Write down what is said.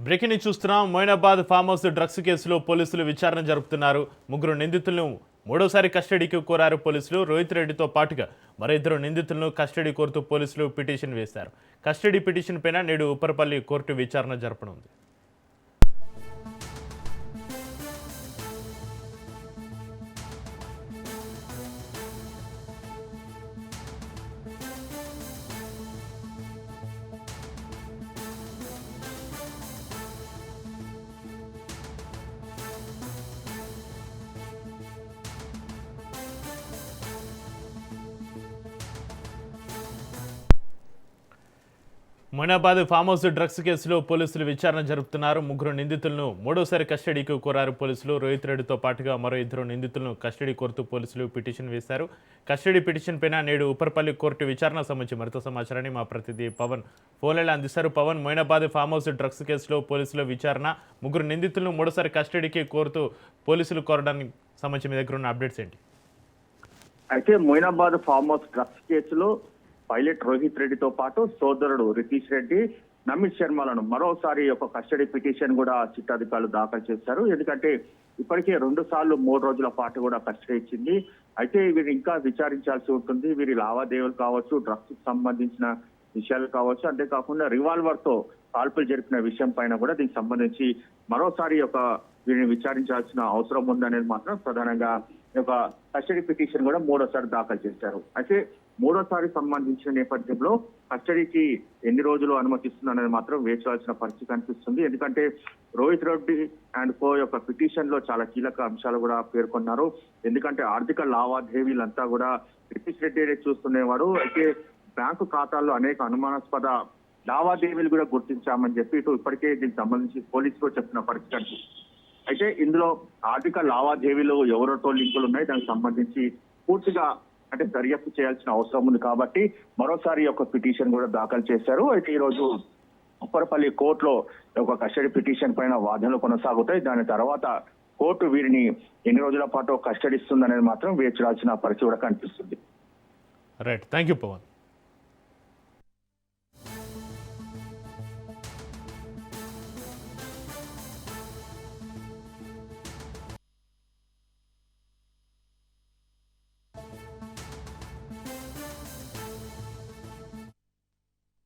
Breaking news చూస్తున్నాం. Moinabad farm house drugs కేసులో పోలీసులు విచారణ జరుపుతున్నారు. ముగ్గురు నిందితులను మూడోసారి కస్టడీకి కోరారు పోలీసులు. రోహిత్ రెడ్డితో పాటుగా మరో ఇద్దరు నిందితులను కస్టడీ కోరుతూ పోలీసులు పిటిషన్ వేశారు. కస్టడీ పిటిషన్ పైన నేడు ఉప్పరపల్లి కోర్టు విచారణ జరపనుంది. మొయినాబాద్ ఫామ్ హౌస్ డ్రగ్స్ కేసులో పోలీసులు విచారణ జరుపుతున్నారు. ముగ్గురు నిందితులను మూడోసారి కస్టడీకి కోరారు పోలీసులు. రోహిత్ రెడ్డితో పాటుగా మరో ఇద్దరు నిందితులను కస్టడీ కోరుతూ పోలీసులు పిటిషన్ వేశారు. కస్టడీ పిటిషన్ పైన నేడు ఉప్పరపల్లి కోర్టు విచారణ సంబంధించి మరింత సమాచారాన్ని మా ప్రతినిధి పవన్ ఫోన్లలో అందిస్తారు. Pavan, Moinabad farm house drugs కేసులో పోలీసుల విచారణ, ముగ్గురు నిందితులను మూడోసారి కస్టడీకి కోరుతూ పోలీసులు కోరడానికి సంబంధించి మీ దగ్గర ఉన్న అప్డేట్స్ ఏంటి? అయితే మొయినాబాద్ ఫామ్ హౌస్ డ్రగ్స్ కేసులో పైలట్ రోహిత్ రెడ్డితో పాటు సోదరుడు రితీష్ రెడ్డి, నమిత్ శర్మలను మరోసారి ఒక కస్టడీ పిటిషన్ కూడా చిట్టాధికారులు దాఖలు చేశారు. ఎందుకంటే ఇప్పటికే 2 సార్లు 3 రోజుల పాటు కూడా కస్టడీ ఇచ్చింది. అయితే వీరు ఇంకా విచారించాల్సి ఉంటుంది. వీరి లావాదేవీలు కావచ్చు, డ్రగ్స్ కి సంబంధించిన విషయాలు కావచ్చు, అంతేకాకుండా రివాల్వర్ తో కాల్పులు జరిపిన విషయం పైన కూడా దీనికి సంబంధించి మరోసారి వీరిని విచారించాల్సిన అవసరం ఉందనేది మాత్రం ప్రధానంగా ఒక కస్టడీ పిటిషన్ కూడా మూడోసారి దాఖలు చేశారు. అయితే మూడోసారి సంబంధించిన నేపథ్యంలో కస్టడీకి ఎన్ని రోజులు అనుమతిస్తుందనేది మాత్రం వేచాల్సిన పరిస్థితి కనిపిస్తుంది. ఎందుకంటే రోహిత్ రెడ్డి అండ్ కో యొక్క పిటిషన్ లో చాలా కీలక అంశాలు కూడా పేర్కొన్నారు. ఎందుకంటే ఆర్థిక లావాదేవీలంతా కూడా రితీష్ రెడ్డి చూస్తున్నవాడు. అయితే బ్యాంకు ఖాతాల్లో అనేక అనుమానాస్పద లావాదేవీలు కూడా గుర్తించామని చెప్పి ఇప్పటికే దీనికి సంబంధించి పోలీసులు చెప్పిన పరిస్థితి కనిపిస్తుంది. అయితే ఇందులో ఆర్థిక లావాదేవీలు ఎవరితో లింకులు ఉన్నాయి, దానికి సంబంధించి పూర్తిగా దర్యాప్తు చేయాల్సిన అవసరం ఉంది. కాబట్టి మరోసారి ఒక పిటిషన్ కూడా దాఖలు చేశారు. అయితే ఈ రోజు ఉప్పరపల్లి కోర్టులో ఒక కస్టడీ పిటిషన్ పైన వాదనలు కొనసాగుతాయి. దాని తర్వాత కోర్టు వీరిని ఎన్ని రోజుల పాటు కస్టడీ ఇస్తుందనేది మాత్రం వేచి చూడాల్సిన పరిస్థితి కూడా కనిపిస్తుంది. Right, thank you Pawan.